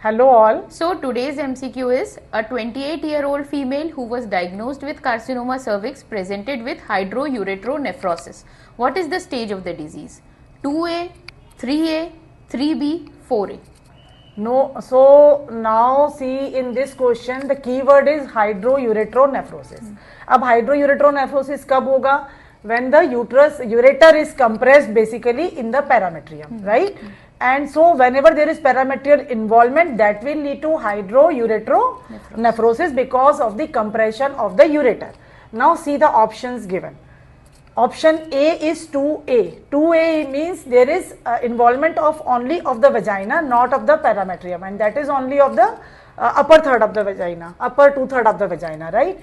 Hello all. So today's MCQ is a 28-year-old female who was diagnosed with carcinoma cervix presented with hydroureteronephrosis. What is the stage of the disease? 2A, 3A, 3B, 4A. No, so now see in this question the keyword is hydroureteronephrosis. अब hydroureteronephrosis कब होगा? When the ureter is compressed basically in the parametrium, right? And so whenever there is parametrial involvement, that will lead to hydroureteronephrosis because of the compression of the ureter. Now see the options given. Option A is 2A. 2A means there is involvement of only of the vagina, not of the parametrium, and that is only of the upper third of the vagina, upper 2/3 of the vagina, right?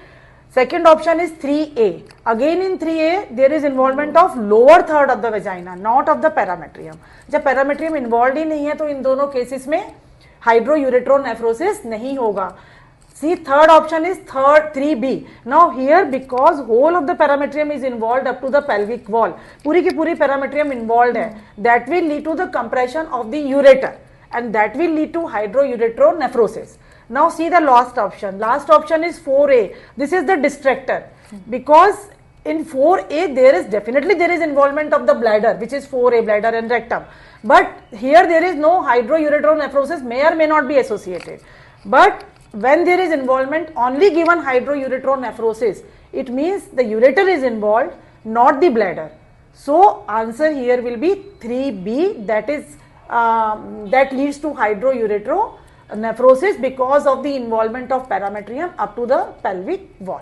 Second option is 3A. Again in 3A there is involvement of lower third of the vagina, not of the parametrium. जब parametrium involved ही नहीं है तो इन दोनों cases में hydroureteronephrosis नहीं होगा. See, third option is 3B. Now here because whole of the parametrium is involved up to the pelvic wall, पूरी की पूरी parametrium involved है, that will lead to the compression of the ureter and that will lead to hydroureteronephrosis. Now see the last option. Last option is 4A. This is the distractor because in 4A there is involvement of the bladder, which is 4A, bladder and rectum. But here there is no hydroureteronephrosis, may or may not be associated. But when there is involvement only given hydroureteronephrosis, it means the ureter is involved, not the bladder. So answer here will be 3B, that is that leads to hydroureteronephrosis because of the involvement of parametrium up to the pelvic wall.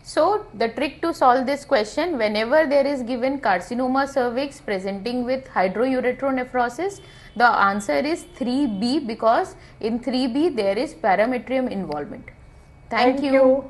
So the trick to solve this question, whenever there is given carcinoma cervix presenting with hydroureteronephrosis, the answer is 3B because in 3B there is parametrium involvement. Thank you.